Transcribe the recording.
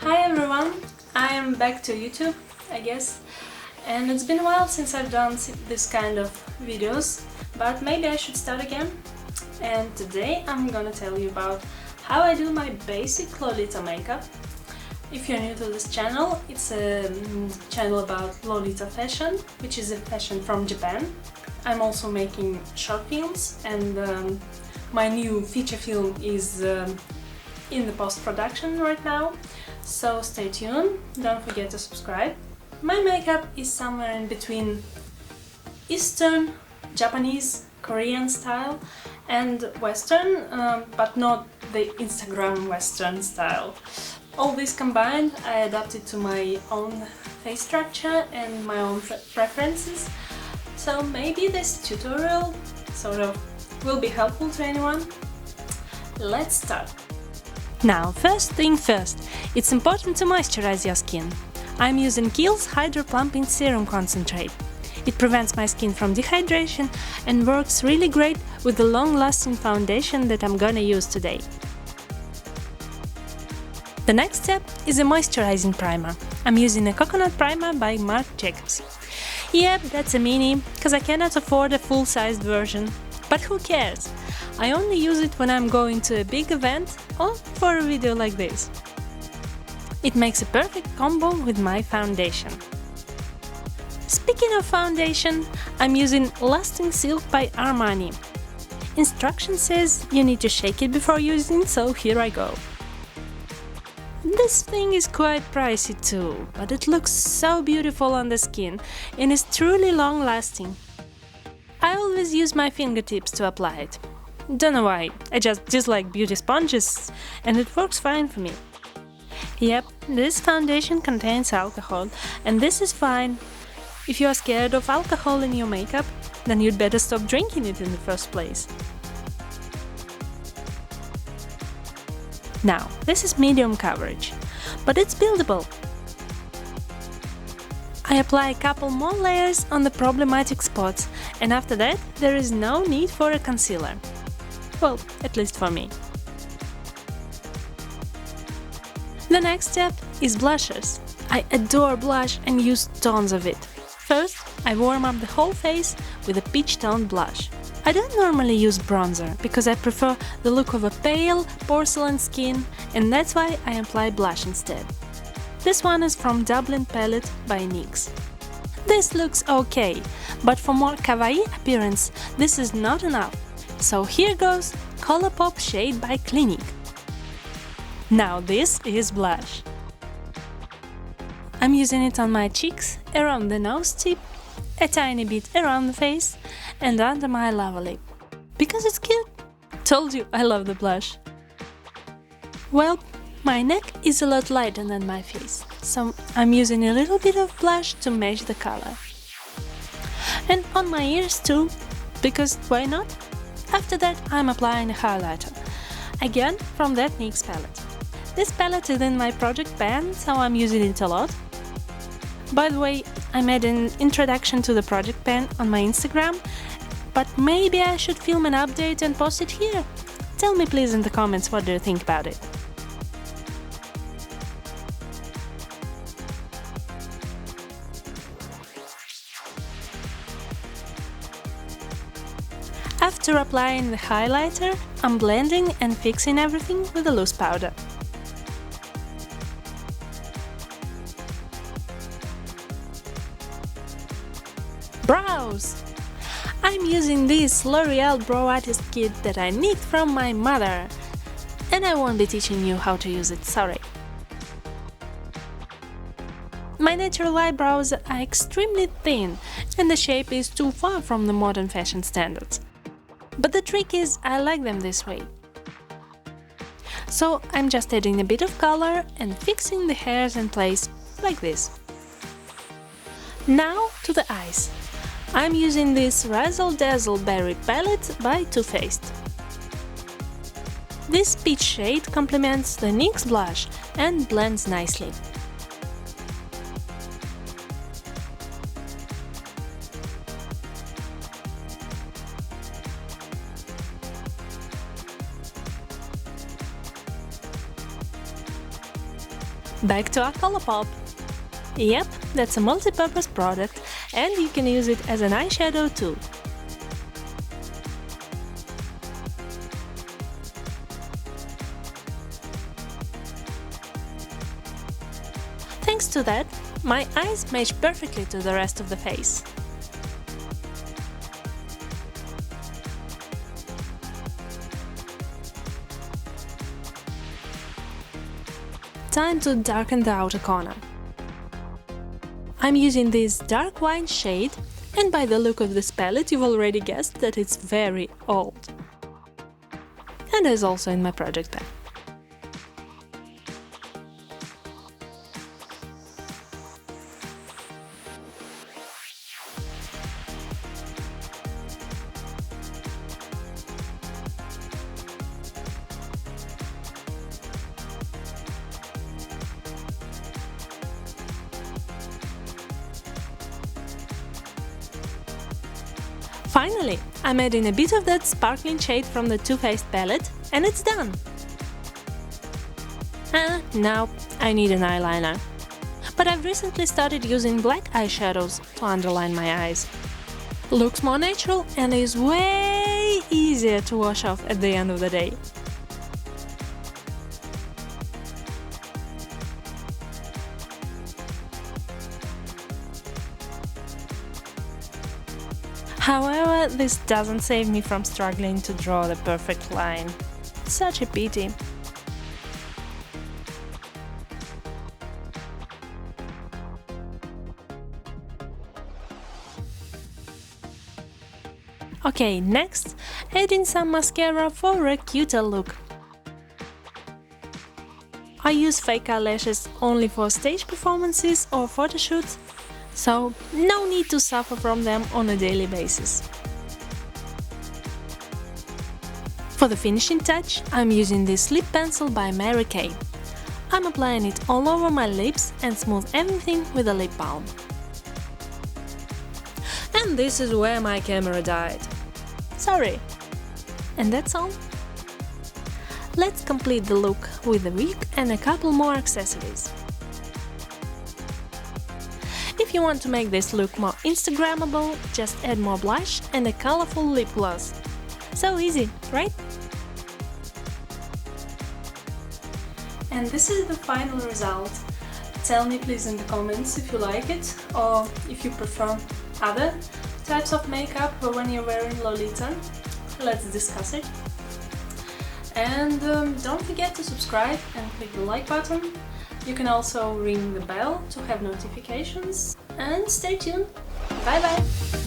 Hi everyone, I am back to YouTube, I guess, and it's been a while since I've done this kind of videos, but maybe I should start again. And today I'm gonna tell you about how I do my basic Lolita makeup. If you're new to this channel, it's a channel about Lolita fashion, which is a fashion from Japan. I'm also making short films, and my new feature film is in the post-production right now, so stay tuned, don't forget to subscribe. My makeup is somewhere in between Eastern, Japanese, Korean style and Western, but not the Instagram Western style. All this combined, I adapted to my own face structure and my own preferences, so maybe this tutorial sort of will be helpful to anyone. Let's start! Now, first thing first, it's important to moisturize your skin. I'm using Kiehl's Hydro Plumping Serum Concentrate. It prevents my skin from dehydration and works really great with the long-lasting foundation that I'm gonna use today. The next step is a moisturizing primer. I'm using a coconut primer by Marc Jacobs. Yep, that's a mini, cause I cannot afford a full-sized version. But who cares? I only use it when I'm going to a big event or for a video like this. It makes a perfect combo with my foundation. Speaking of foundation, I'm using Lasting Silk by Armani. Instruction says you need to shake it before using, so here I go. This thing is quite pricey too, but it looks so beautiful on the skin and is truly long-lasting. I always use my fingertips to apply it. Don't know why, I just dislike beauty sponges and it works fine for me. Yep, this foundation contains alcohol and this is fine. If you are scared of alcohol in your makeup, then you'd better stop drinking it in the first place. Now, this is medium coverage, but it's buildable. I apply a couple more layers on the problematic spots, and after that there is no need for a concealer. Well, at least for me. The next step is blushes. I adore blush and use tons of it. First, I warm up the whole face with a peach-toned blush. I don't normally use bronzer, because I prefer the look of a pale porcelain skin, and that's why I apply blush instead. This one is from Dublin Palette by NYX. This looks okay, but for more kawaii appearance, this is not enough. So here goes Colourpop shade by Clinique. Now this is blush. I'm using it on my cheeks, around the nose tip, a tiny bit around the face and under my lower lip. Because it's cute. Told you I love the blush. Well, my neck is a lot lighter than my face, so I'm using a little bit of blush to match the color. And on my ears too, because why not? After that I'm applying a highlighter, again from that NYX palette. This palette is in my project pan, so I'm using it a lot. By the way, I made an introduction to the project pan on my Instagram, but maybe I should film an update and post it here. Tell me please in the comments what do you think about it. After applying the highlighter, I'm blending and fixing everything with a loose powder. Brows! I'm using this L'Oreal Brow Artist Kit that I nicked from my mother. And I won't be teaching you how to use it, sorry. My natural eyebrows are extremely thin, and the shape is too far from the modern fashion standards. But the trick is, I like them this way. So I'm just adding a bit of color and fixing the hairs in place, like this. Now to the eyes. I'm using this Razzle Dazzle Berry palette by Too Faced. This peach shade complements the NYX blush and blends nicely. Back to our Colourpop. Yep, that's a multi-purpose product and you can use it as an eyeshadow too. Thanks to that, my eyes match perfectly to the rest of the face. Time to darken the outer corner. I'm using this dark wine shade, and by the look of this palette you've already guessed that it's very old. And as also in my project bag. Finally, I'm adding a bit of that sparkling shade from the Too Faced palette, and it's done! Now I need an eyeliner. But I've recently started using black eyeshadows to underline my eyes. Looks more natural and is way easier to wash off at the end of the day. However, this doesn't save me from struggling to draw the perfect line. Such a pity. Okay, next, add in some mascara for a cuter look. I use fake eyelashes only for stage performances or photoshoots, so no need to suffer from them on a daily basis. For the finishing touch, I'm using this lip pencil by Mary Kay. I'm applying it all over my lips and smooth everything with a lip balm. And this is where my camera died. Sorry. And that's all. Let's complete the look with a wig and a couple more accessories. If you want to make this look more Instagrammable, just add more blush and a colorful lip gloss. So easy, right? And this is the final result. Tell me please in the comments if you like it or if you prefer other types of makeup when you're wearing Lolita. Let's discuss it. And don't forget to subscribe and click the like button. You can also ring the bell to have notifications. And stay tuned. Bye bye!